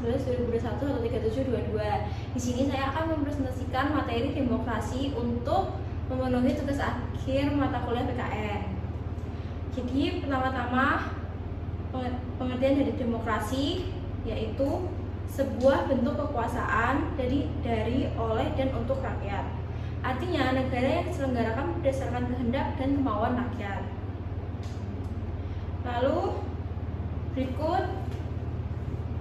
11/2021/13722. Di sini saya akan mempresentasikan materi demokrasi untuk memenuhi tugas akhir mata kuliah PKN. Jadi pertama-tama pengertian dari demokrasi yaitu sebuah bentuk kekuasaan dari, oleh, dan untuk rakyat. Artinya negara yang diselenggarakan berdasarkan kehendak dan kemauan rakyat. Lalu berikut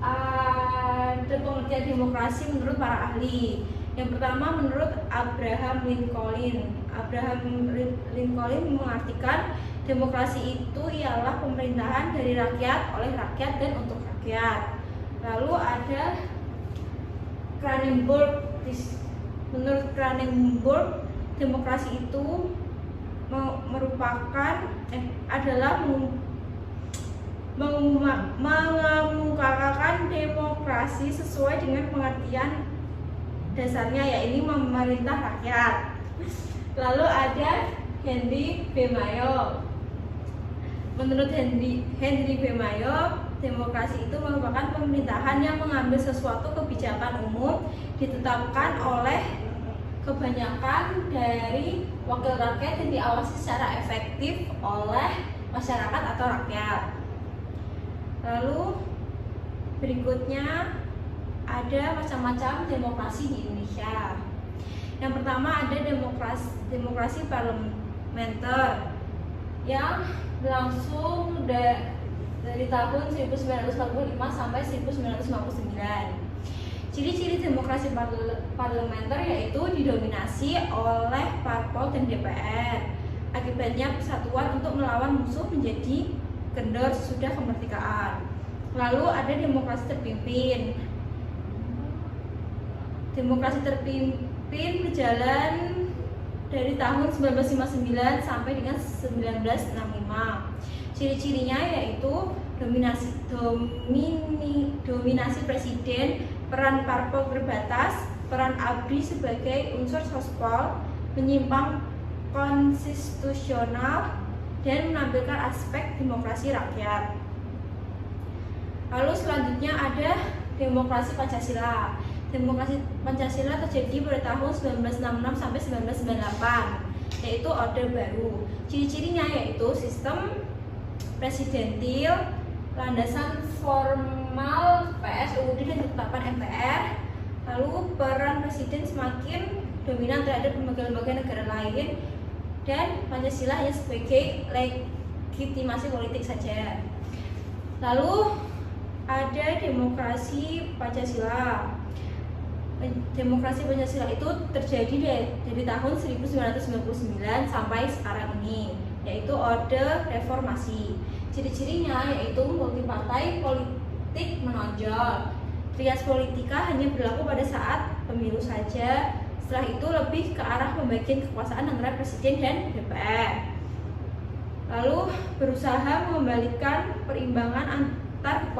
ada pengertian demokrasi menurut para ahli. Yang pertama menurut Abraham Lincoln. Abraham Lincoln mengartikan demokrasi itu ialah pemerintahan dari rakyat, oleh rakyat, dan untuk rakyat. Lalu ada Cronenberg. Menurut Cronenberg, demokrasi itu adalah mengemukakan demokrasi sesuai dengan pengertian dasarnya, yaitu memerintah rakyat. Lalu ada Henry B. Mayo. Menurut Henry B. Mayo, demokrasi itu merupakan pemerintahan yang mengambil sesuatu kebijakan umum ditetapkan oleh kebanyakan dari wakil rakyat dan diawasi secara efektif oleh masyarakat atau rakyat. Lalu berikutnya ada macam-macam demokrasi di Indonesia. Yang pertama ada demokrasi parlementer yang berlangsung dari tahun 1945 sampai 1959. Ciri-ciri demokrasi parlementer yaitu didominasi oleh parpol dan DPR. Akibatnya persatuan untuk melawan musuh menjadi kendor sesudah kemerdekaan. Lalu ada demokrasi terpimpin. Demokrasi terpimpin berjalan dari tahun 1959 sampai dengan 1965. Ciri-cirinya yaitu dominasi presiden, peran parpol terbatas, peran ABRI sebagai unsur sospol, menyimpang konstitusional, dan menampilkan aspek demokrasi rakyat. Lalu selanjutnya ada demokrasi Pancasila. Demokrasi Pancasila terjadi pada tahun 1966 sampai 1998, yaitu Orde Baru. Ciri-cirinya yaitu sistem presidentil, landasan formal PSUUD dan ketetapan MPR. Lalu peran presiden semakin dominan terhadap lembaga-lembaga negara lain, dan Pancasila hanya sebagai legitimasi politik saja. Lalu ada demokrasi Pancasila. Demokrasi Pancasila itu terjadi dari tahun 1999 sampai sekarang ini, yaitu Orde Reformasi. Ciri-cirinya yaitu multipartai politik menonjol. Trias politika hanya berlaku pada saat pemilu saja. Setelah itu lebih ke arah pembagian kekuasaan antara presiden dan DPR. Lalu berusaha mengembalikan perimbangan antar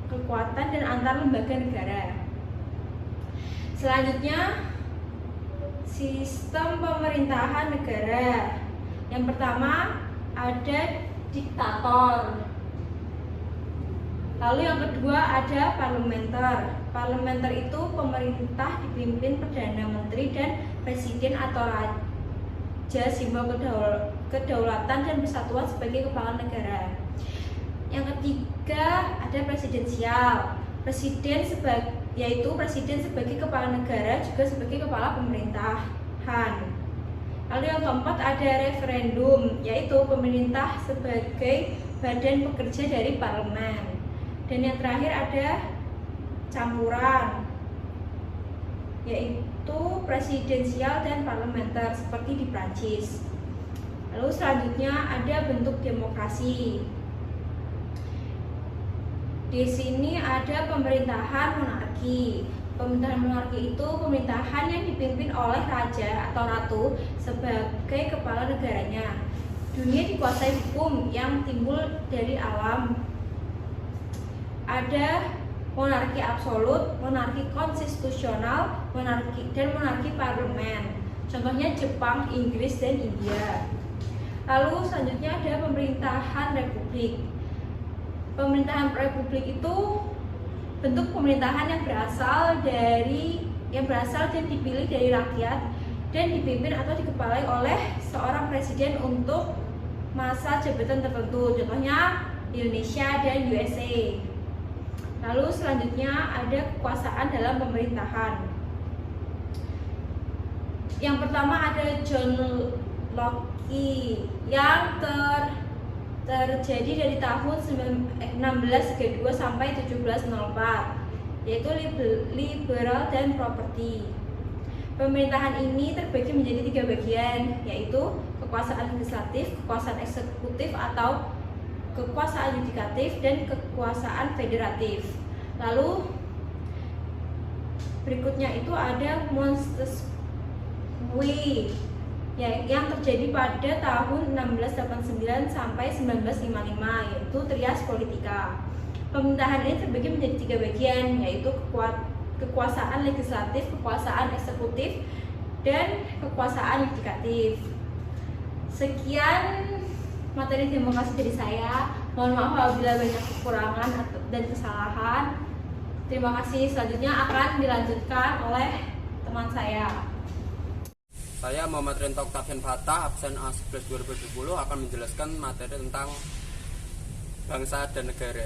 kekuatan dan antar lembaga negara. Selanjutnya, sistem pemerintahan negara. Yang pertama ada diktator. Lalu yang kedua ada parlementer. Parlementer itu pemerintah dipimpin Perdana Menteri dan Presiden atau Raja, simbol kedaulatan dan persatuan sebagai kepala negara. Yang ketiga ada presidensial. Yaitu presiden sebagai kepala negara juga sebagai kepala pemerintahan. Lalu yang keempat ada referendum, yaitu pemerintah sebagai badan pekerja dari parlemen. Dan yang terakhir ada campuran, yaitu presidensial dan parlementer seperti di Prancis. Lalu selanjutnya ada bentuk demokrasi. Di sini ada pemerintahan monarki. Pemerintahan monarki itu pemerintahan yang dipimpin oleh raja atau ratu sebagai kepala negaranya. Dunia dikuasai hukum yang timbul dari alam. Ada monarki absolut, monarki konstitusional, monarki parlemen. Contohnya Jepang, Inggris, dan India. Lalu selanjutnya ada pemerintahan republik. Pemerintahan republik itu bentuk pemerintahan yang berasal dan dipilih dari rakyat dan dipimpin atau dikepalai oleh seorang presiden untuk masa jabatan tertentu, contohnya Indonesia dan USA. Lalu selanjutnya ada kekuasaan dalam pemerintahan. Yang pertama ada John Locke yang terjadi dari tahun 1632 sampai 1704, yaitu liberal dan properti. Pemerintahan ini terbagi menjadi 3 bagian, yaitu kekuasaan legislatif, kekuasaan eksekutif atau kekuasaan yudikatif, dan kekuasaan federatif. Lalu berikutnya itu ada Montesquieu yang terjadi pada tahun 1689 sampai 1955, yaitu Trias Politica. Pemerintahan ini terbagi menjadi 3 bagian, yaitu kekuasaan legislatif, kekuasaan eksekutif, dan kekuasaan yudikatif. Sekian materi demokrasi dari saya. Mohon maaf apabila banyak kekurangan dan kesalahan. Terima kasih. Selanjutnya akan dilanjutkan oleh teman saya. Saya Muhammad Rinto Octavian Fathah, absen A11 2020, akan menjelaskan materi tentang bangsa dan negara.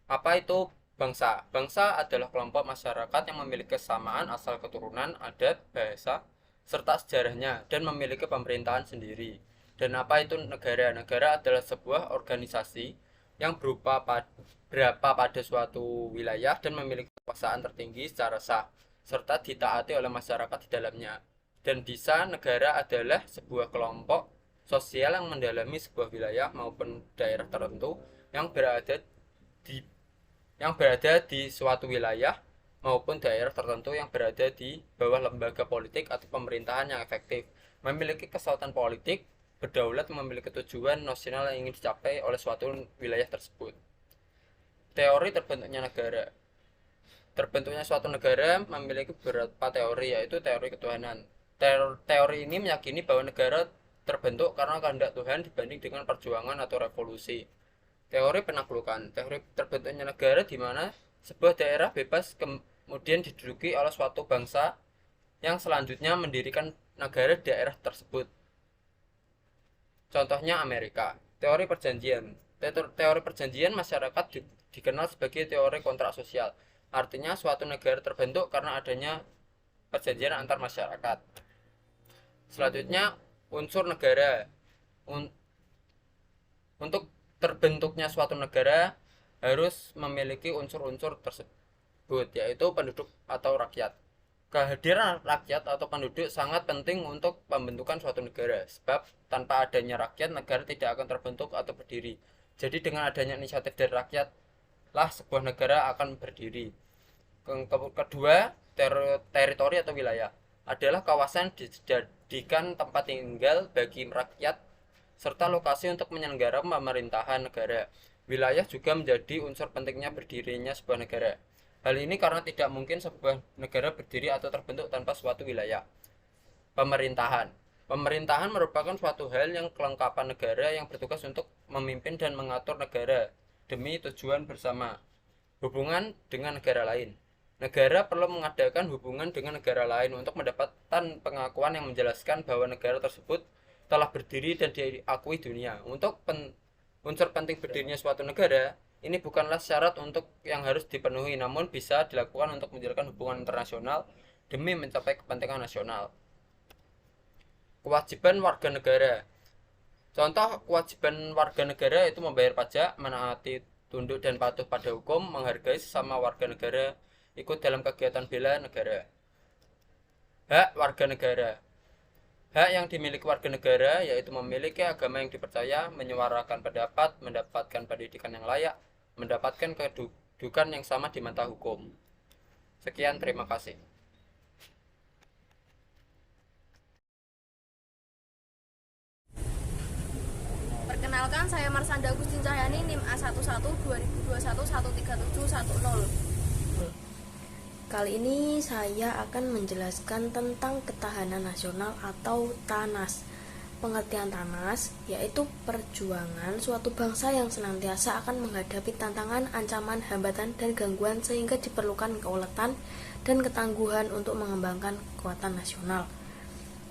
Apa itu bangsa? Bangsa adalah kelompok masyarakat yang memiliki kesamaan asal keturunan, adat, bahasa, serta sejarahnya, dan memiliki pemerintahan sendiri. Dan apa itu negara? Negara adalah sebuah organisasi yang berada pada suatu wilayah dan memiliki kekuasaan tertinggi secara sah, serta ditaati oleh masyarakat di dalamnya. Dan bisa negara adalah sebuah kelompok sosial yang mendalami sebuah wilayah maupun daerah tertentu yang berada di suatu wilayah maupun daerah tertentu yang berada di bawah lembaga politik atau pemerintahan yang efektif, memiliki kesatuan politik, berdaulat, memiliki tujuan nasional yang ingin dicapai oleh suatu wilayah tersebut. Teori terbentuknya negara. Terbentuknya suatu negara memiliki beberapa teori, yaitu teori ketuhanan. Teori ini meyakini bahwa negara terbentuk karena kehendak Tuhan dibanding dengan perjuangan atau revolusi. Teori penaklukan. Teori terbentuknya negara di mana sebuah daerah bebas kemudian diduduki oleh suatu bangsa yang selanjutnya mendirikan negara di daerah tersebut. Contohnya Amerika. Teori perjanjian. Teori perjanjian masyarakat dikenal sebagai teori kontrak sosial. Artinya suatu negara terbentuk karena adanya perjanjian antar masyarakat. Selanjutnya unsur negara. Untuk terbentuknya suatu negara harus memiliki unsur-unsur tersebut, yaitu penduduk atau rakyat. Kehadiran rakyat atau penduduk sangat penting untuk pembentukan suatu negara, sebab tanpa adanya rakyat, negara tidak akan terbentuk atau berdiri. Jadi dengan adanya inisiatif dari rakyat lah sebuah negara akan berdiri. Kedua, teritori atau wilayah adalah kawasan dijadikan tempat tinggal bagi rakyat serta lokasi untuk menyelenggarakan pemerintahan negara. Wilayah juga menjadi unsur pentingnya berdirinya sebuah negara. Hal ini karena tidak mungkin sebuah negara berdiri atau terbentuk tanpa suatu wilayah. Pemerintahan. Pemerintahan merupakan suatu hal yang kelengkapan negara yang bertugas untuk memimpin dan mengatur negara demi tujuan bersama. Hubungan dengan negara lain. Negara perlu mengadakan hubungan dengan negara lain untuk mendapatkan pengakuan yang menjelaskan bahwa negara tersebut telah berdiri dan diakui dunia. Untuk unsur penting berdirinya suatu negara, ini bukanlah syarat untuk yang harus dipenuhi, namun bisa dilakukan untuk menjalankan hubungan internasional demi mencapai kepentingan nasional. Kewajiban warga negara. Contoh kewajiban warga negara itu membayar pajak, menaati, tunduk dan patuh pada hukum, menghargai sesama warga negara, ikut dalam kegiatan bela negara. Hak warga negara. Hak yang dimiliki warga negara yaitu memiliki agama yang dipercaya, menyuarakan pendapat, mendapatkan pendidikan yang layak, mendapatkan kedudukan yang sama di mata hukum. Sekian, terima kasih. Perkenalkan, saya Marsanda Agustin Cahyani, NIM A11 2021 13710. Kali ini saya akan menjelaskan tentang ketahanan nasional atau TANAS. pengertian TANAS yaitu perjuangan suatu bangsa yang senantiasa akan menghadapi tantangan, ancaman, hambatan, dan gangguan sehingga diperlukan keuletan dan ketangguhan untuk mengembangkan kekuatan nasional.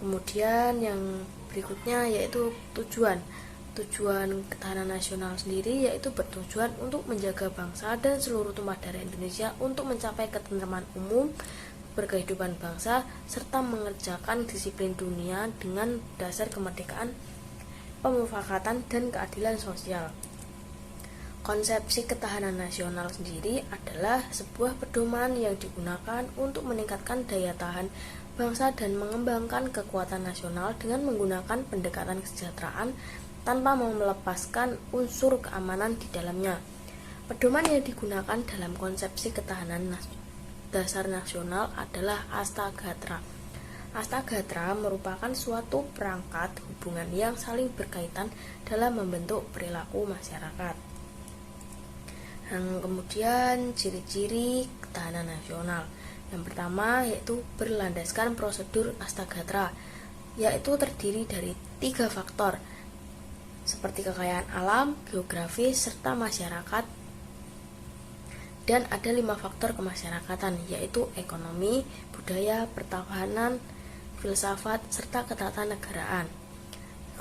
Kemudian yang berikutnya yaitu tujuan. Tujuan ketahanan nasional sendiri yaitu bertujuan untuk menjaga bangsa dan seluruh tumpah darah Indonesia untuk mencapai ketentraman umum, berkehidupan bangsa, serta mengerjakan disiplin dunia dengan dasar kemerdekaan, pemufakatan, dan keadilan sosial. Konsepsi ketahanan nasional sendiri adalah sebuah pedoman yang digunakan untuk meningkatkan daya tahan bangsa dan mengembangkan kekuatan nasional dengan menggunakan pendekatan kesejahteraan tanpa melepaskan unsur keamanan di dalamnya. Pedoman yang digunakan dalam konsepsi ketahanan dasar nasional adalah Astagatra. Astagatra merupakan suatu perangkat hubungan yang saling berkaitan dalam membentuk perilaku masyarakat. Dan kemudian ciri-ciri ketahanan nasional. Yang pertama yaitu berlandaskan prosedur Astagatra, yaitu terdiri dari 3 faktor seperti kekayaan alam, geografis, serta masyarakat. Dan ada 5 faktor kemasyarakatan yaitu ekonomi, budaya, pertahanan, filsafat, serta ketatanegaraan.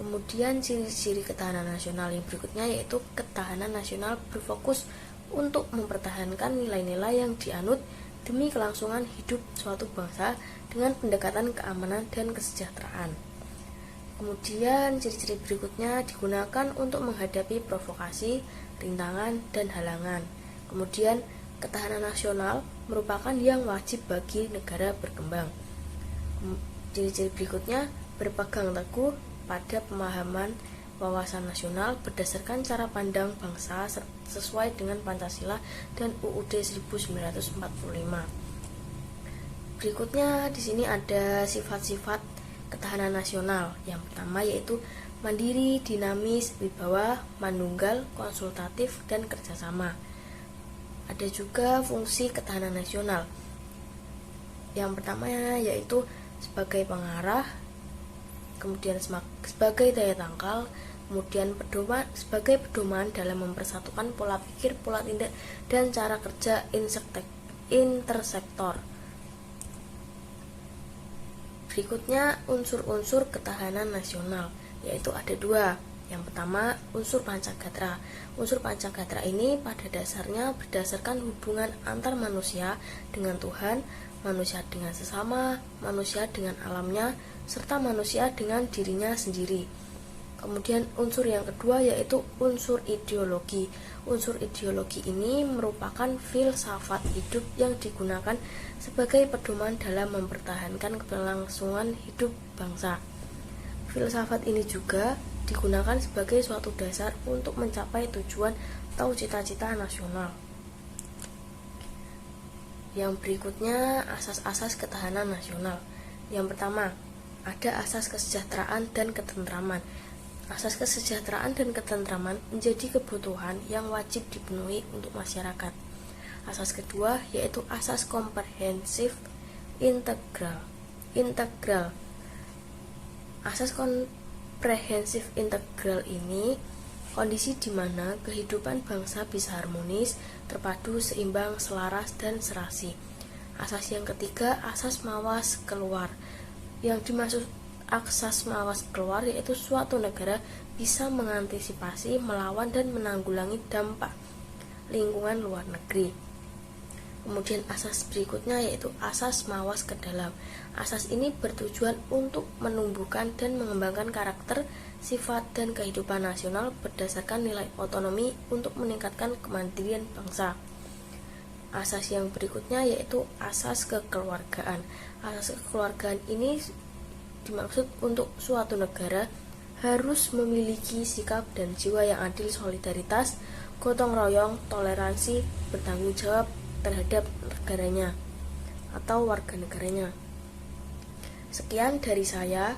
Kemudian ciri-ciri ketahanan nasional yang berikutnya yaitu ketahanan nasional berfokus untuk mempertahankan nilai-nilai yang dianut demi kelangsungan hidup suatu bangsa dengan pendekatan keamanan dan kesejahteraan. Kemudian ciri-ciri berikutnya digunakan untuk menghadapi provokasi, rintangan, dan halangan. Kemudian ketahanan nasional merupakan yang wajib bagi negara berkembang. Ciri-ciri berikutnya berpegang teguh pada pemahaman wawasan nasional berdasarkan cara pandang bangsa sesuai dengan Pancasila dan UUD 1945. Berikutnya di sini ada sifat-sifat ketahanan nasional. Yang pertama yaitu mandiri, dinamis, wibawa, manunggal, konsultatif, dan kerjasama. Ada juga fungsi ketahanan nasional. Yang pertama yaitu sebagai pengarah, kemudian sebagai daya tangkal, kemudian sebagai pedoman dalam mempersatukan pola pikir, pola tindak, dan cara kerja intersektor. Berikutnya unsur-unsur ketahanan nasional, yaitu ada 2. Yang pertama, unsur Pancagatra. Unsur Pancagatra ini pada dasarnya berdasarkan hubungan antar manusia dengan Tuhan, manusia dengan sesama, manusia dengan alamnya, serta manusia dengan dirinya sendiri. Kemudian unsur yang kedua yaitu unsur ideologi. Unsur ideologi ini merupakan filsafat hidup yang digunakan sebagai pedoman dalam mempertahankan keberlangsungan hidup bangsa. Filsafat ini juga digunakan sebagai suatu dasar untuk mencapai tujuan atau cita-cita nasional. Yang berikutnya, asas-asas ketahanan nasional. Yang pertama, ada asas kesejahteraan dan ketentraman. Asas kesejahteraan dan ketentraman menjadi kebutuhan yang wajib dipenuhi untuk masyarakat. Asas kedua yaitu asas komprehensif integral. Asas komprehensif integral ini kondisi di mana kehidupan bangsa bisa harmonis, terpadu, seimbang, selaras, dan serasi. Asas yang ketiga, asas mawas keluar. Yang dimaksud asas mawas keluar yaitu suatu negara bisa mengantisipasi, melawan, dan menanggulangi dampak lingkungan luar negeri. Kemudian asas berikutnya yaitu asas mawas ke dalam. Asas ini bertujuan untuk menumbuhkan dan mengembangkan karakter, sifat, dan kehidupan nasional berdasarkan nilai otonomi untuk meningkatkan kemandirian bangsa. Asas yang berikutnya yaitu asas kekeluargaan. Asas kekeluargaan ini dimaksud untuk suatu negara harus memiliki sikap dan jiwa yang adil, solidaritas, gotong royong, toleransi, bertanggung jawab terhadap negaranya atau warga negaranya. Sekian dari saya.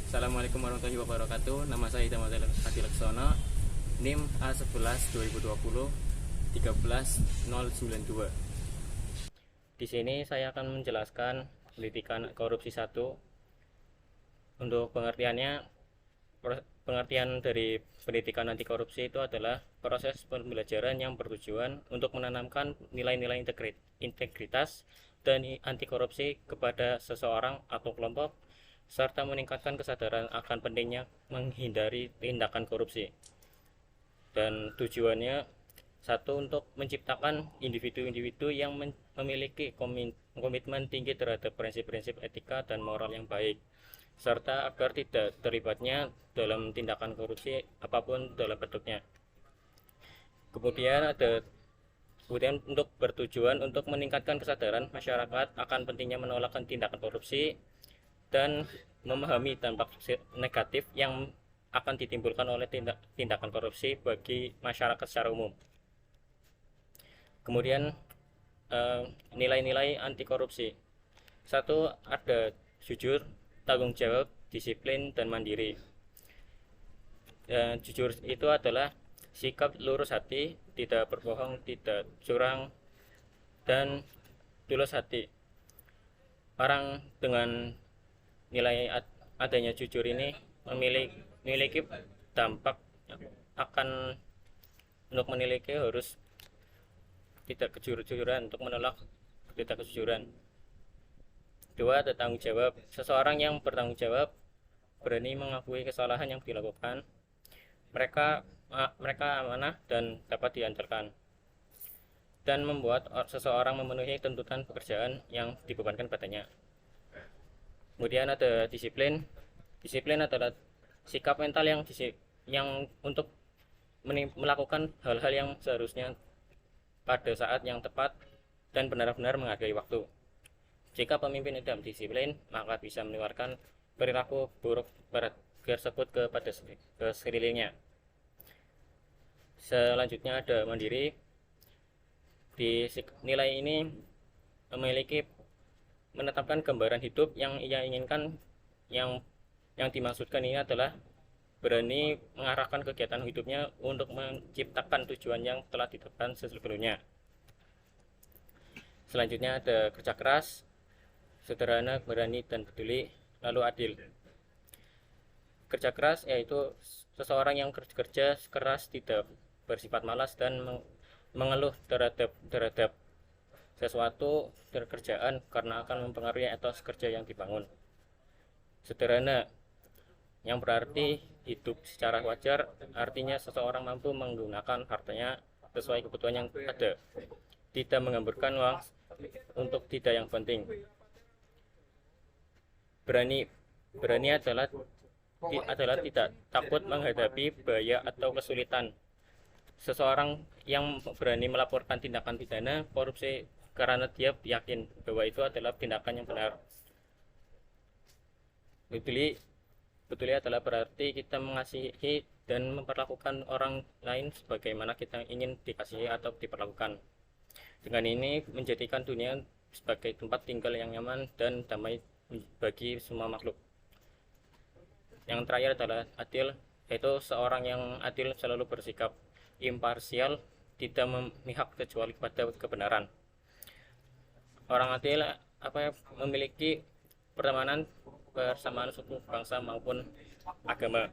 Assalamualaikum warahmatullahi wabarakatuh. Nama saya Idam Hadi Laksono, NIM A11 2020 13092. Di sini saya akan menjelaskan pendidikan korupsi 1. Untuk pengertian dari pendidikan anti korupsi itu adalah proses pembelajaran yang bertujuan untuk menanamkan nilai-nilai integritas dan anti korupsi kepada seseorang atau kelompok, serta meningkatkan kesadaran akan pentingnya menghindari tindakan korupsi. Dan tujuannya satu, untuk menciptakan individu-individu yang memiliki komitmen tinggi terhadap prinsip-prinsip etika dan moral yang baik, serta agar tidak terlibatnya dalam tindakan korupsi apapun dalam bentuknya. Kemudian untuk bertujuan untuk meningkatkan kesadaran masyarakat akan pentingnya menolak tindakan korupsi dan memahami dampak negatif yang akan ditimbulkan oleh tindakan korupsi bagi masyarakat secara umum. Kemudian nilai-nilai anti korupsi. 1, ada jujur, tanggung jawab, disiplin, dan mandiri. Jujur itu adalah sikap lurus hati, tidak berbohong, tidak curang, dan tulus hati. Orang dengan nilai adanya jujur ini memiliki dampak akan untuk memiliki harus tidak kejujuran, untuk menolak tidak kejujuran. 2, ada tanggung jawab. Seseorang yang bertanggung jawab berani mengakui kesalahan yang dilakukan. Mereka amanah dan dapat diandalkan, dan membuat seseorang memenuhi tuntutan pekerjaan yang dibebankan padanya. Kemudian ada disiplin. Disiplin adalah sikap mental yang untuk melakukan hal-hal yang seharusnya pada saat yang tepat dan benar-benar menghargai waktu. Jika pemimpin tidak disiplin, maka bisa mengeluarkan perilaku buruk tersebut kepada sekelilingnya. Selanjutnya ada mandiri. Di nilai ini memiliki menetapkan gambaran hidup yang ia inginkan. Yang dimaksudkan ini adalah berani mengarahkan kegiatan hidupnya untuk menciptakan tujuan yang telah ditetapkan sebelumnya. Selanjutnya ada kerja keras, sederhana, berani, dan peduli, lalu adil. Kerja keras yaitu seseorang yang kerja keras, tidak bersifat malas dan mengeluh terhadap sesuatu kerjaan karena akan mempengaruhi etos kerja yang dibangun. Sederhana yang berarti hidup secara wajar, artinya seseorang mampu menggunakan hartanya sesuai kebutuhan yang ada, tidak menghamburkan uang untuk tidak yang penting. Berani adalah tidak takut menghadapi bahaya atau kesulitan. Seseorang yang berani melaporkan tindakan pidana korupsi karena dia yakin bahwa itu adalah tindakan yang benar. Peduli adalah berarti kita mengasihi dan memperlakukan orang lain sebagaimana kita ingin dikasihi atau diperlakukan. Dengan ini menjadikan dunia sebagai tempat tinggal yang nyaman dan damai bagi semua makhluk. Yang terakhir adalah adil, yaitu seorang yang adil selalu bersikap imparsial, tidak memihak kecuali kepada kebenaran. Orang adil memiliki pertemanan bersamaan suku, bangsa maupun agama.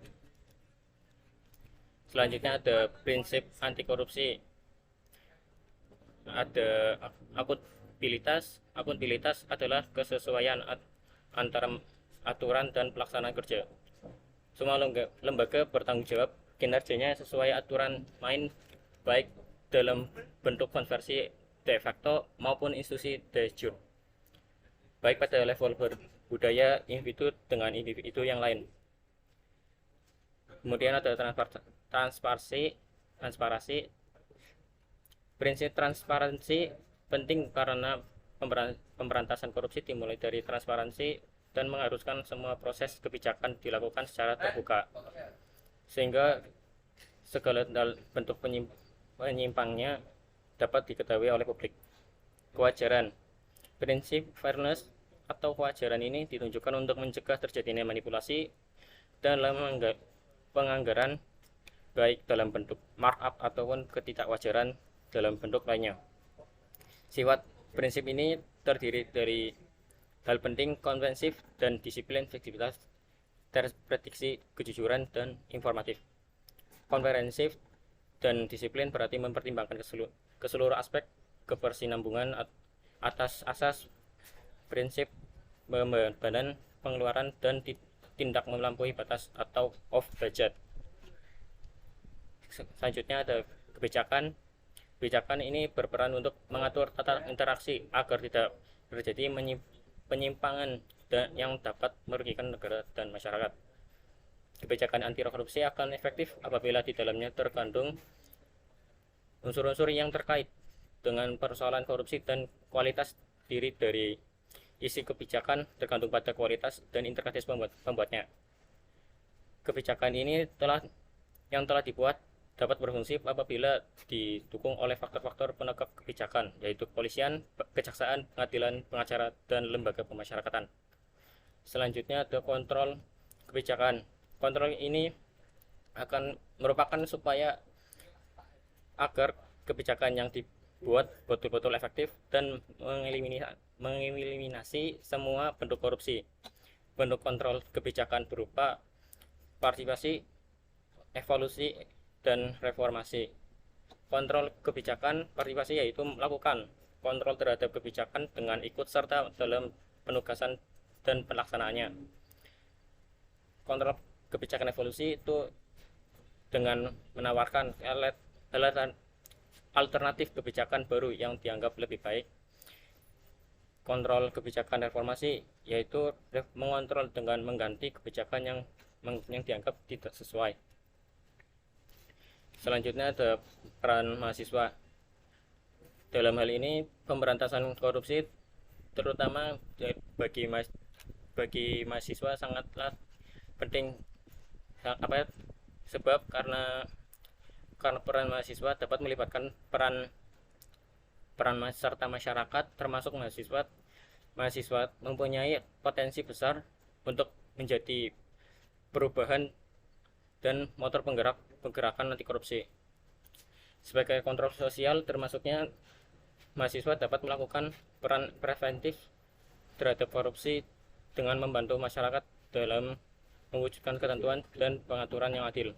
Selanjutnya ada prinsip anti korupsi. Ada akuntabilitas. Akuntabilitas adalah kesesuaian antara aturan dan pelaksanaan kerja. Semua lembaga bertanggung jawab kinerjanya sesuai aturan main, baik dalam bentuk konversi de facto maupun institusi de jure, baik pada level budaya individu dengan individu yang lain. Kemudian ada transparansi. Prinsip transparansi penting karena pemberantasan korupsi dimulai dari transparansi dan mengharuskan semua proses kebijakan dilakukan secara terbuka, sehingga segala bentuk penyimpangnya dapat diketahui oleh publik. Kewajaran. Prinsip fairness atau kewajaran ini ditunjukkan untuk mencegah terjadinya manipulasi dalam penganggaran, baik dalam bentuk markup ataupun ketidakwajaran dalam bentuk lainnya. Prinsip ini terdiri dari hal penting, komprehensif, dan disiplin, fleksibilitas, terprediksi, kejujuran, dan informatif. Komprehensif dan disiplin berarti mempertimbangkan keseluruh aspek kebersinambungan atas asas prinsip pembebanan pengeluaran dan tindak melampaui batas atau off budget. Selanjutnya ada kebijakan. Kebijakan ini berperan untuk mengatur tata interaksi agar tidak terjadi penyimpangan yang dapat merugikan negara dan masyarakat. Kebijakan anti korupsi akan efektif apabila di dalamnya terkandung unsur-unsur yang terkait dengan persoalan korupsi dan kualitas diri dari isi kebijakan tergantung pada kualitas dan integritas pembuatnya. Kebijakan ini telah dibuat dapat berfungsi apabila didukung oleh faktor-faktor penegak kebijakan, yaitu kepolisian, kejaksaan, pengadilan, pengacara, dan lembaga pemasyarakatan. Selanjutnya ada kontrol kebijakan. Kontrol ini akan merupakan supaya agar kebijakan yang dibuat betul-betul efektif dan mengeliminasi semua bentuk korupsi. Bentuk kontrol kebijakan berupa partisipasi, evaluasi, dan reformasi. Kontrol kebijakan partisipasi yaitu melakukan kontrol terhadap kebijakan dengan ikut serta dalam penugasan dan pelaksanaannya. Kontrol kebijakan evolusi itu dengan menawarkan alternatif kebijakan baru yang dianggap lebih baik. Kontrol kebijakan reformasi yaitu mengontrol dengan mengganti kebijakan yang dianggap tidak sesuai. Selanjutnya ada peran mahasiswa. Dalam hal ini pemberantasan korupsi terutama bagi mahasiswa sangatlah penting. Sebab karena peran mahasiswa dapat melibatkan peran serta masyarakat, termasuk mahasiswa mempunyai potensi besar untuk menjadi perubahan dan motor pergerakan anti korupsi. Sebagai kontrol sosial, termasuknya mahasiswa dapat melakukan peran preventif terhadap korupsi dengan membantu masyarakat dalam mewujudkan ketentuan dan pengaturan yang adil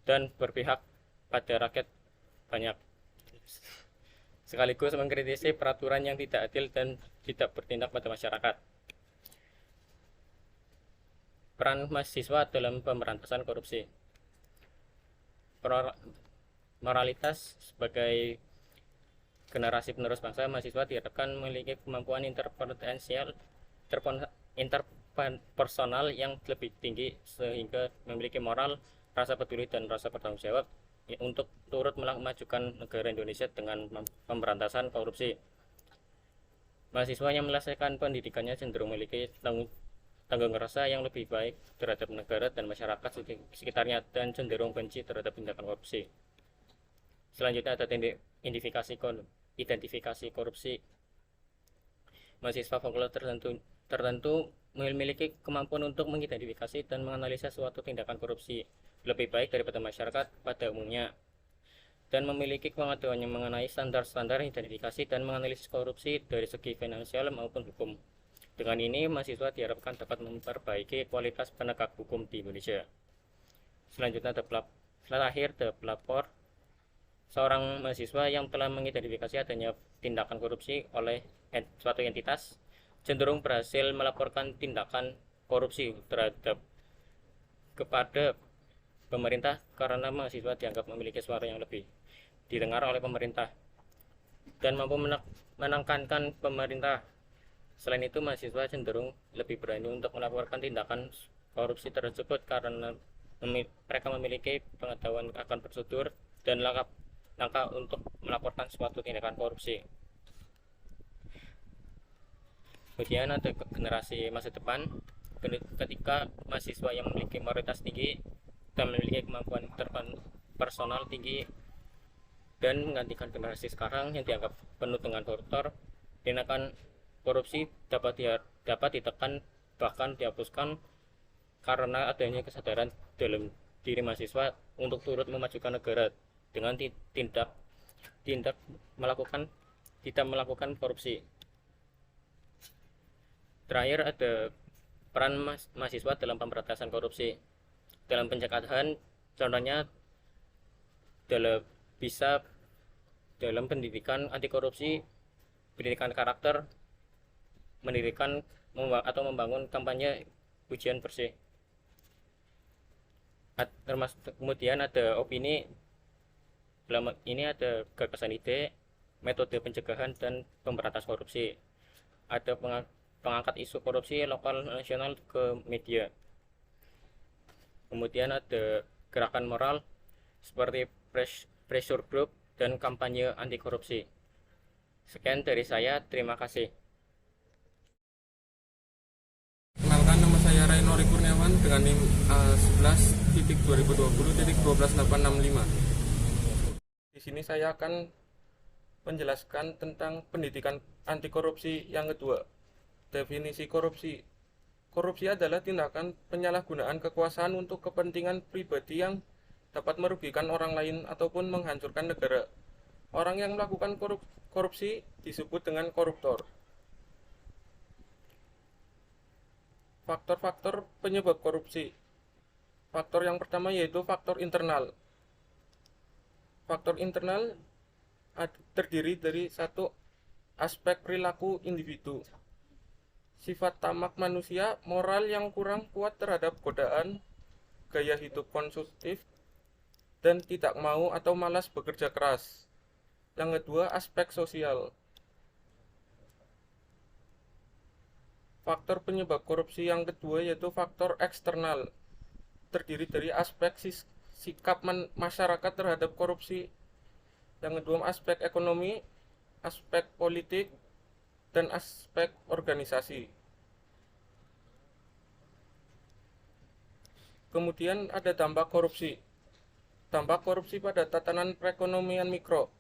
dan berpihak pada rakyat banyak, sekaligus mengkritisi peraturan yang tidak adil dan tidak bertindak pada masyarakat. Peran mahasiswa dalam pemberantasan korupsi. Moralitas. Sebagai generasi penerus bangsa, mahasiswa diharapkan memiliki kemampuan interpersonal yang lebih tinggi sehingga memiliki moral, rasa peduli, dan rasa bertanggung jawab untuk turut memajukan negara Indonesia dengan pemberantasan korupsi. Mahasiswa yang menyelesaikan pendidikannya cenderung memiliki tanggung rasa yang lebih baik terhadap negara dan masyarakat sekitarnya dan cenderung benci terhadap tindakan korupsi. Selanjutnya ada identifikasi korupsi. Mahasiswa fakultas tertentu memiliki kemampuan untuk mengidentifikasi dan menganalisa suatu tindakan korupsi lebih baik daripada masyarakat pada umumnya, dan memiliki pengetahuan yang mengenai standar-standar identifikasi dan menganalisis korupsi dari segi finansial maupun hukum. Dengan ini, mahasiswa diharapkan dapat memperbaiki kualitas penegak hukum di Indonesia. Selanjutnya ada pelapor. Seorang mahasiswa yang telah mengidentifikasi adanya tindakan korupsi oleh suatu entitas cenderung berhasil melaporkan tindakan korupsi kepada pemerintah karena mahasiswa dianggap memiliki suara yang lebih didengar oleh pemerintah dan mampu menekankan pemerintah. Selain itu, mahasiswa cenderung lebih berani untuk melaporkan tindakan korupsi tersebut karena mereka memiliki pengetahuan akan prosedur dan langkah untuk melaporkan suatu tindakan korupsi. Kemudian ada generasi masa depan. Ketika mahasiswa yang memiliki moralitas tinggi dan memiliki kemampuan interpersonal tinggi dan menggantikan generasi sekarang yang dianggap penuh dengan koruptor, tindakan korupsi dapat ditekan bahkan dihapuskan karena adanya kesadaran dalam diri mahasiswa untuk turut memajukan negara dengan tindak melakukan tidak melakukan korupsi. Terakhir ada peran mahasiswa dalam pemberantasan korupsi. Dalam pencegahan, contohnya bisa dalam pendidikan anti korupsi, pendidikan karakter, mendirikan atau membangun kampanye ujian bersih. Kemudian ada opini, dalam ini ada gagasan ide, metode pencegahan dan pemberantasan korupsi. Ada pengangkat isu korupsi lokal nasional ke media. Kemudian ada gerakan moral seperti pressure group dan kampanye anti korupsi. Sekian dari saya, terima kasih. Kenalkan, nama saya Rainori Kurniawan dengan NIM 11.2020.12865. Di sini saya akan menjelaskan tentang pendidikan anti korupsi yang kedua. Definisi korupsi. Korupsi adalah tindakan penyalahgunaan kekuasaan untuk kepentingan pribadi yang dapat merugikan orang lain ataupun menghancurkan negara. Orang yang melakukan korupsi disebut dengan koruptor. Faktor-faktor penyebab korupsi. Faktor yang pertama yaitu faktor internal. Faktor internal terdiri dari satu aspek perilaku individu. Sifat tamak manusia, moral yang kurang kuat terhadap godaan, gaya hidup konsumtif, dan tidak mau atau malas bekerja keras. Yang kedua, aspek sosial. Faktor penyebab korupsi yang kedua yaitu faktor eksternal, terdiri dari aspek sikap masyarakat terhadap korupsi. Yang kedua, aspek ekonomi, aspek politik, dan aspek organisasi. Kemudian ada dampak korupsi. Dampak korupsi pada tatanan perekonomian mikro.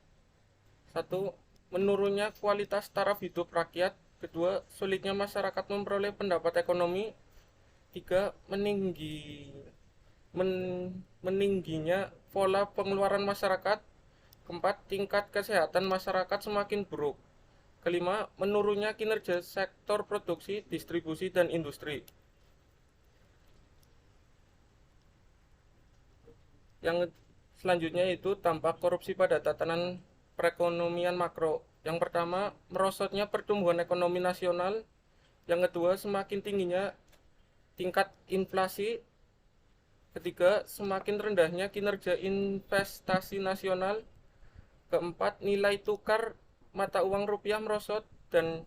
1. Menurunnya kualitas taraf hidup rakyat. 2. Sulitnya masyarakat memperoleh pendapat ekonomi. 3. Meningginya pola pengeluaran masyarakat. 4. Tingkat kesehatan masyarakat semakin buruk. 5. Menurunnya kinerja sektor produksi, distribusi, dan industri. Yang selanjutnya itu dampak korupsi pada tatanan perekonomian makro. Yang pertama, merosotnya pertumbuhan ekonomi nasional. Yang kedua, semakin tingginya tingkat inflasi. Ketiga, semakin rendahnya kinerja investasi nasional. Keempat, nilai tukar mata uang rupiah merosot. Dan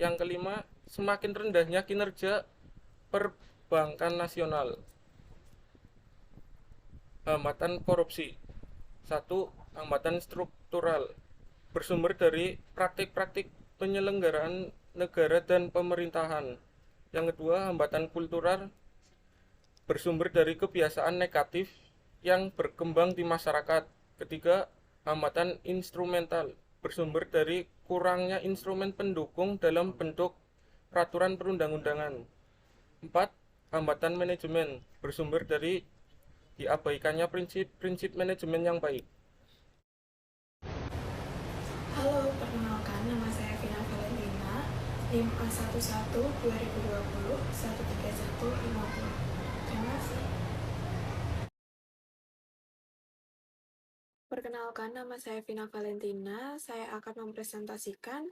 yang kelima, semakin rendahnya kinerja perbankan nasional. Hambatan korupsi. 1. Hambatan struktural, bersumber dari praktik-praktik penyelenggaraan negara dan pemerintahan. Yang kedua, hambatan kultural, bersumber dari kebiasaan negatif yang berkembang di masyarakat. Ketiga, hambatan instrumental, bersumber dari kurangnya instrumen pendukung dalam bentuk peraturan perundang-undangan. 4. Hambatan manajemen, bersumber dari diabaikannya prinsip-prinsip manajemen yang baik. Halo, perkenalkan, nama saya Vina Valentina, NIM A11-2020-13150. Terima kasih. Perkenalkan, nama saya Vina Valentina. Saya akan mempresentasikan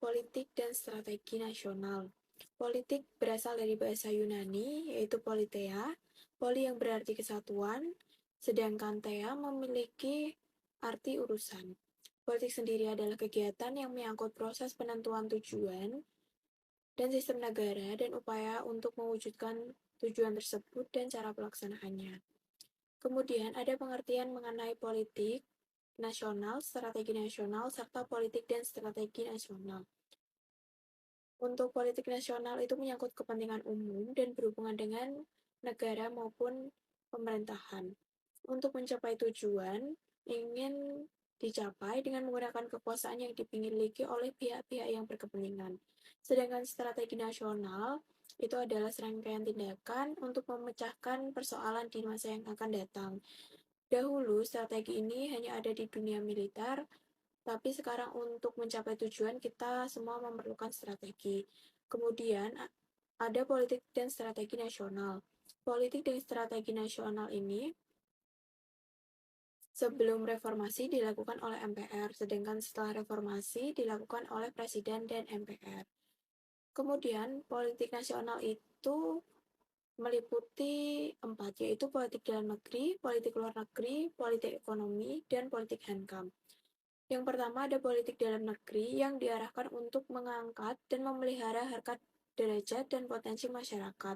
politik dan strategi nasional. Politik berasal dari bahasa Yunani, yaitu politeia. Poli yang berarti kesatuan, sedangkan theia memiliki arti urusan. Politik sendiri adalah kegiatan yang menyangkut proses penentuan tujuan dan sistem negara dan upaya untuk mewujudkan tujuan tersebut dan cara pelaksanaannya. Kemudian ada pengertian mengenai politik nasional, strategi nasional, serta politik dan strategi nasional. Untuk politik nasional itu menyangkut kepentingan umum dan berhubungan dengan negara maupun pemerintahan. Untuk mencapai tujuan, ingin dicapai dengan menggunakan kekuasaan yang dimiliki oleh pihak-pihak yang berkepentingan. Sedangkan strategi nasional itu adalah serangkaian tindakan untuk memecahkan persoalan di masa yang akan datang. Dahulu, strategi ini hanya ada di dunia militer, Tapi sekarang untuk mencapai tujuan kita semua memerlukan strategi. Kemudian ada politik dan strategi nasional. Politik dan strategi nasional ini sebelum reformasi dilakukan oleh MPR, sedangkan setelah reformasi dilakukan oleh Presiden dan MPR. Kemudian politik nasional itu meliputi 4, yaitu politik dalam negeri, politik luar negeri, politik ekonomi, dan politik hankam. Yang pertama ada politik dalam negeri yang diarahkan untuk mengangkat dan memelihara harkat derajat dan potensi masyarakat.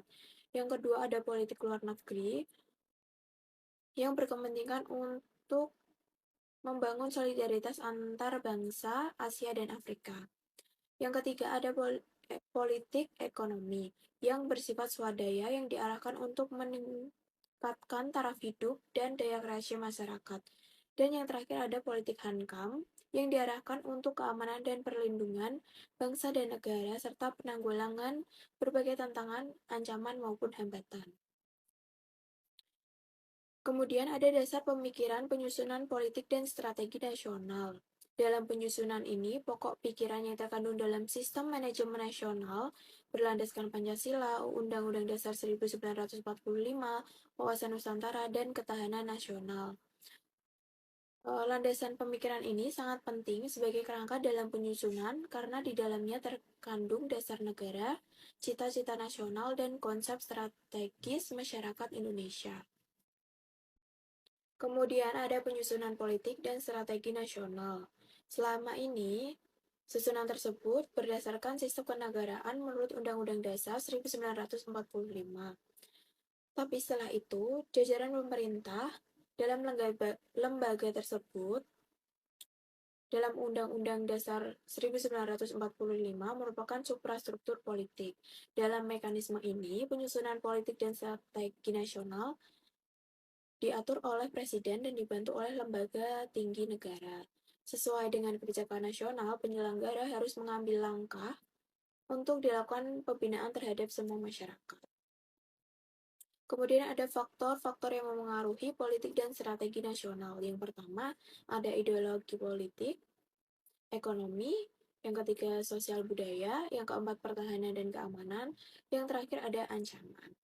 Yang kedua ada politik luar negeri yang berkepentingan untuk membangun solidaritas antar bangsa Asia dan Afrika. Yang ketiga ada politik ekonomi yang bersifat swadaya yang diarahkan untuk meningkatkan taraf hidup dan daya kreasi masyarakat. Dan yang terakhir ada politik hankam yang diarahkan untuk keamanan dan perlindungan bangsa dan negara serta penanggulangan berbagai tantangan, ancaman maupun hambatan. Kemudian ada dasar pemikiran penyusunan politik dan strategi nasional. Dalam penyusunan ini, pokok pikiran yang terkandung dalam sistem manajemen nasional berlandaskan Pancasila, Undang-Undang Dasar 1945, Wawasan Nusantara, dan Ketahanan Nasional. Landasan pemikiran ini sangat penting sebagai kerangka dalam penyusunan karena di dalamnya terkandung dasar negara, cita-cita nasional, dan konsep strategis masyarakat Indonesia. Kemudian ada penyusunan politik dan strategi nasional. Selama ini, susunan tersebut berdasarkan sistem kenegaraan menurut Undang-Undang Dasar 1945. Tapi setelah itu, jajaran pemerintah dalam lembaga tersebut dalam Undang-Undang Dasar 1945 merupakan suprastruktur politik. Dalam mekanisme ini, penyusunan politik dan strategi nasional diatur oleh Presiden dan dibantu oleh lembaga tinggi negara. Sesuai dengan kebijakan nasional, penyelenggara harus mengambil langkah untuk dilakukan pembinaan terhadap semua masyarakat. Kemudian ada faktor-faktor yang memengaruhi politik dan strategi nasional. Yang pertama, ada ideologi politik, ekonomi, yang ketiga sosial budaya, yang keempat pertahanan dan keamanan, yang terakhir ada ancaman.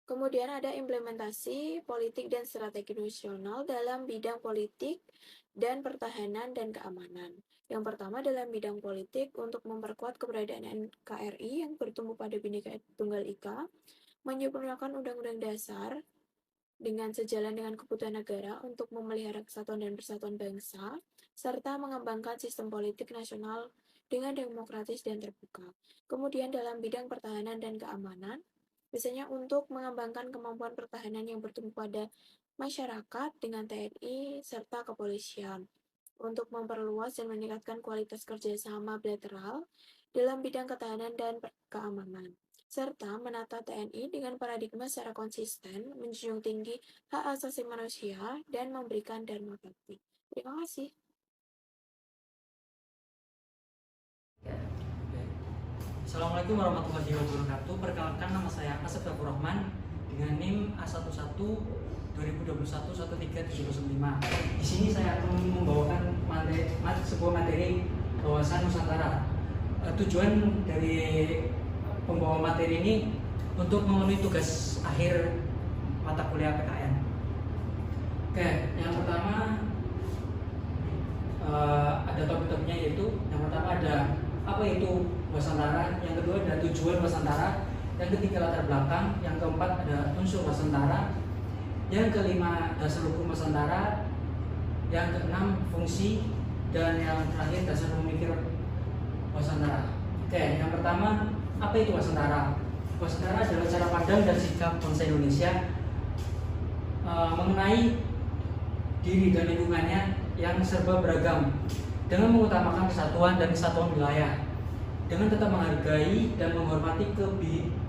Kemudian ada implementasi politik dan strategi nasional dalam bidang politik dan pertahanan dan keamanan. Yang pertama dalam bidang politik untuk memperkuat keberadaan NKRI yang bertumbuh pada Bhinneka Tunggal Ika, menyempurnakan Undang-Undang Dasar dengan sejalan dengan kebutuhan negara untuk memelihara kesatuan dan persatuan bangsa, serta mengembangkan sistem politik nasional dengan demokratis dan terbuka. Kemudian dalam bidang pertahanan dan keamanan, biasanya untuk mengembangkan kemampuan pertahanan yang bertumbuh pada masyarakat dengan TNI serta kepolisian, untuk memperluas dan meningkatkan kualitas kerjasama bilateral dalam bidang ketahanan dan keamanan, serta menata TNI dengan paradigma secara konsisten, menjunjung tinggi hak asasi manusia, dan memberikan dharma bakti. Terima kasih. Assalamualaikum warahmatullahi wabarakatuh. Perkenalkan, nama saya Asep Ghafur Rahman dengan NIM A11 2021-13795. Di sini saya akan membawakan sebuah materi wawasan Nusantara. Tujuan dari pembawa materi ini untuk memenuhi tugas akhir mata kuliah PKN. Oke, yang pertama ada topik-topiknya, yaitu yang pertama ada apa itu Wasantara, yang kedua ada tujuan Wasantara, yang ketiga latar belakang, yang keempat ada unsur Wasantara, yang kelima dasar hukum Wasantara, yang keenam fungsi, dan yang terakhir dasar pemikir Wasantara. Oke, yang pertama apa itu Wasantara? Wasantara adalah cara pandang dan sikap bangsa Indonesia mengenai diri dan lingkungannya yang serba beragam, dengan mengutamakan kesatuan dan kesatuan wilayah, dengan tetap menghargai dan menghormati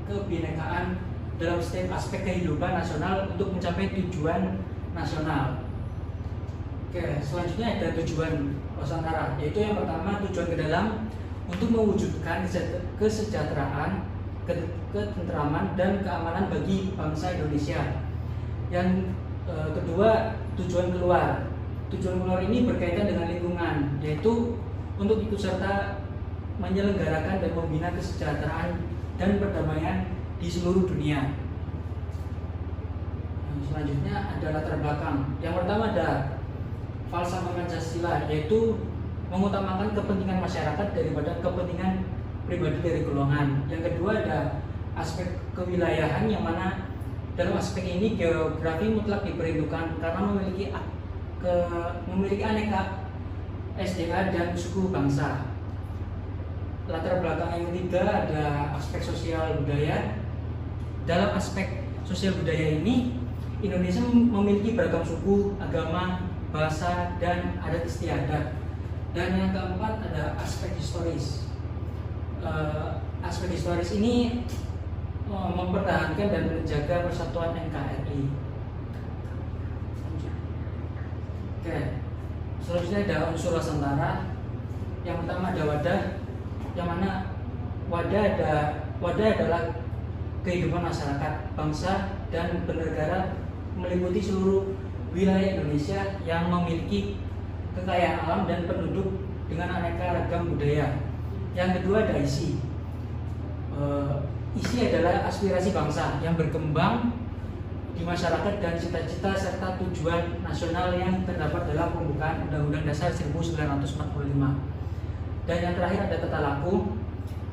kebinekaan dalam setiap aspek kehidupan nasional untuk mencapai tujuan nasional. Oke, selanjutnya ada tujuan Wasantara, yaitu yang pertama tujuan ke dalam untuk mewujudkan kesejahteraan, ketentraman, dan keamanan bagi bangsa Indonesia. Yang kedua tujuan keluar, Tujuan luar ini berkaitan dengan lingkungan, yaitu untuk ikut serta menyelenggarakan dan membina kesejahteraan dan perdamaian di seluruh dunia. Selanjutnya ada latar belakang. Yang pertama ada falsafah Pancasila, yaitu mengutamakan kepentingan masyarakat daripada kepentingan pribadi dari golongan. Yang kedua ada aspek kewilayahan, yang mana dalam aspek ini geografi mutlak diperlukan karena memiliki aneka SDA dan suku bangsa. Latar belakang yang ketiga ada aspek sosial budaya. Dalam aspek sosial budaya ini, Indonesia memiliki beragam suku, agama, bahasa, dan adat istiadat. Dan yang keempat ada aspek historis. Aspek historis ini mempertahankan dan menjaga persatuan NKRI. Oke, selanjutnya ada unsur Nusantara. Yang pertama ada wadah, yang mana wadah adalah kehidupan masyarakat, bangsa, dan bernegara meliputi seluruh wilayah Indonesia yang memiliki kekayaan alam dan penduduk dengan aneka ragam budaya. Yang kedua ada isi. Isi adalah aspirasi bangsa yang berkembang di masyarakat dan cita-cita serta tujuan nasional yang terdapat dalam pembukaan Undang-Undang Dasar 1945. Dan yang terakhir ada tata laku,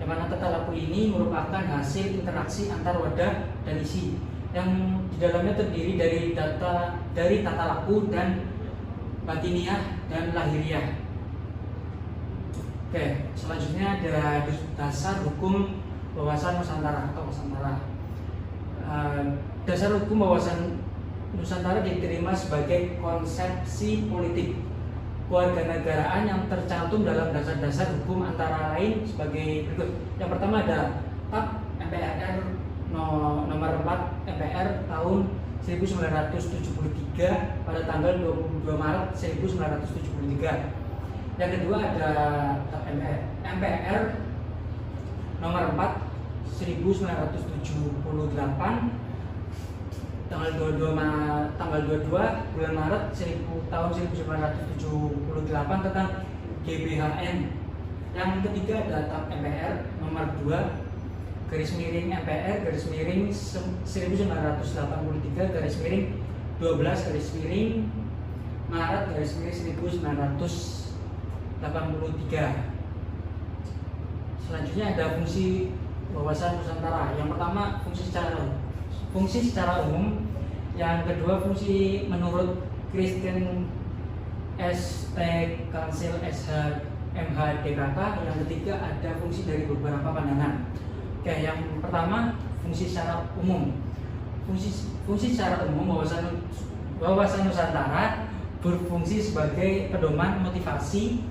yang mana tata laku ini merupakan hasil interaksi antar wadah dan isi, yang di dalamnya terdiri dari tata laku dan batiniah dan lahiriah. Oke, selanjutnya ada dasar hukum wawasan Nusantara atau Nusantara. Dasar hukum wawasan Nusantara diterima sebagai konsepsi politik kewarganegaraan yang tercantum dalam dasar-dasar hukum antara lain sebagai berikut. Yang pertama ada TAP MPR nomor 4 MPR tahun 1973 pada tanggal 22 Maret 1973. Yang kedua ada TAP MPR nomor 4 1978 tanggal 22 bulan Maret tahun 1978 tentang GBHN. Yang ketiga ada TAP MPR nomor 2 garis miring MPR garis miring 1983 garis miring 12 garis miring Maret garis miring 1983. Selanjutnya ada fungsi wawasan Nusantara. Yang pertama fungsi secara umum, yang kedua fungsi menurut Christian ST Council MHDKK, yang ketiga ada fungsi dari beberapa pandangan. Oke, yang pertama fungsi secara umum. Fungsi secara umum wawasan Nusantara berfungsi sebagai pedoman, motivasi,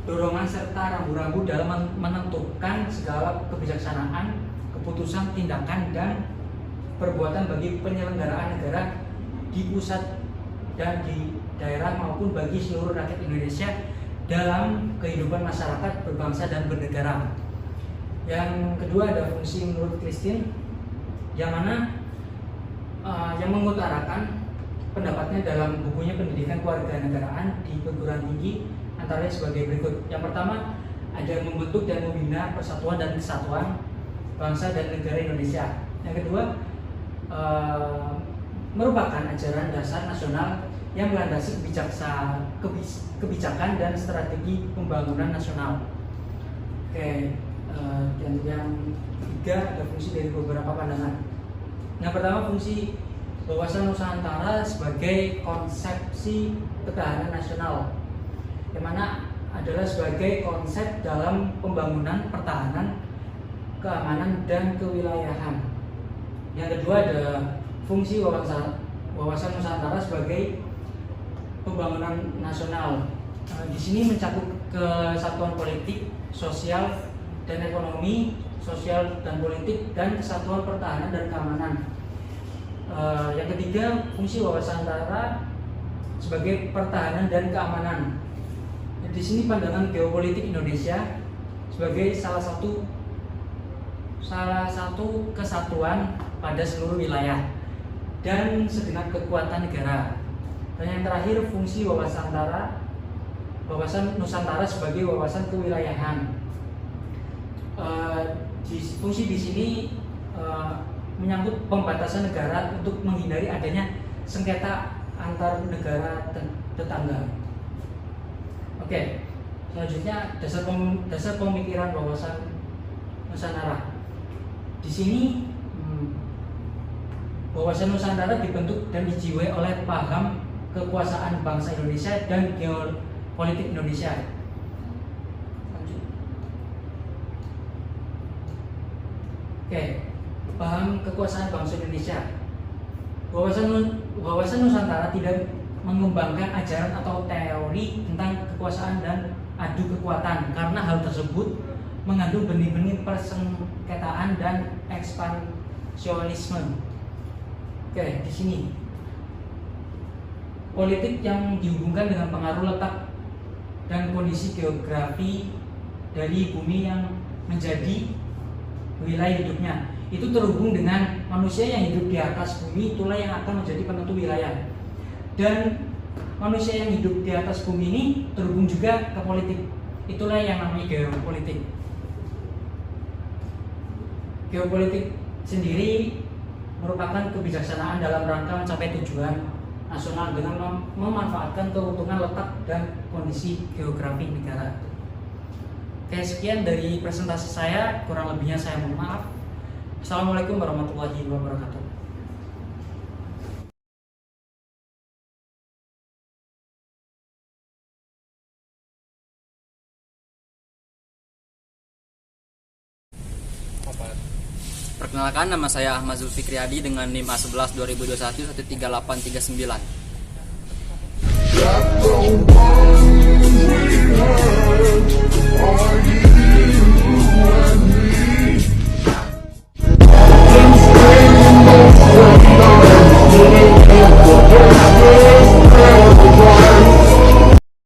dorongan serta rambu-rambu dalam menentukan segala kebijaksanaan, keputusan, tindakan, dan perbuatan bagi penyelenggaraan negara di pusat dan di daerah maupun bagi seluruh rakyat Indonesia dalam kehidupan masyarakat berbangsa dan bernegara. Yang kedua ada fungsi menurut Christine, yang mana yang mengutarakan pendapatnya dalam bukunya Pendidikan Kewarganegaraan di Perguruan Tinggi, antara lain sebagai berikut. Yang pertama ada membentuk dan membina persatuan dan kesatuan bangsa dan negara Indonesia. Yang kedua merupakan ajaran dasar nasional yang melandasi kebijakan dan strategi pembangunan nasional. Oke, dan yang ketiga ada fungsi dari beberapa pandangan. Yang pertama fungsi wawasan Nusantara sebagai konsepsi ketahanan nasional, yang mana adalah sebagai konsep dalam pembangunan pertahanan, keamanan, dan kewilayahan. Yang kedua ada fungsi wawasan Nusantara sebagai pembangunan nasional. Di sini mencakup kesatuan politik, sosial, dan ekonomi, sosial dan politik, dan kesatuan pertahanan dan keamanan. Yang ketiga fungsi wawasan Nusantara sebagai pertahanan dan keamanan. Di sini pandangan geopolitik Indonesia sebagai salah satu kesatuan pada seluruh wilayah dan segenap kekuatan negara. Dan yang terakhir, fungsi wawasan Nusantara sebagai wawasan kewilayahan. Fungsi di sini menyangkut pembatasan negara untuk menghindari adanya sengketa antar negara tetangga. Oke, selanjutnya dasar pemikiran wawasan Nusantara. Di sini wawasan Nusantara dibentuk dan dijiwai oleh paham kekuasaan bangsa Indonesia dan geopolitik Indonesia. Oke, paham kekuasaan bangsa Indonesia. Wawasan Nusantara tidak mengembangkan ajaran atau teori tentang kekuasaan dan adu kekuatan, karena hal tersebut mengandung benih-benih persengketaan dan ekspansionisme. Oke, di sini politik yang dihubungkan dengan pengaruh letak dan kondisi geografi dari bumi yang menjadi wilayah hidupnya itu terhubung dengan manusia yang hidup di atas bumi, itulah yang akan menjadi penentu wilayah. Dan manusia yang hidup di atas bumi ini terhubung juga ke politik, itulah yang namanya geopolitik. Geopolitik sendiri merupakan kebijaksanaan dalam rangka mencapai tujuan nasional dengan memanfaatkan keuntungan letak dan kondisi geografi negara. Oke, sekian dari presentasi saya, kurang lebihnya saya mohon maaf. Assalamualaikum warahmatullahi wabarakatuh. Perkenalkan, nama saya Ahmad Zulfikri Adi dengan NIM A11 2021 13839.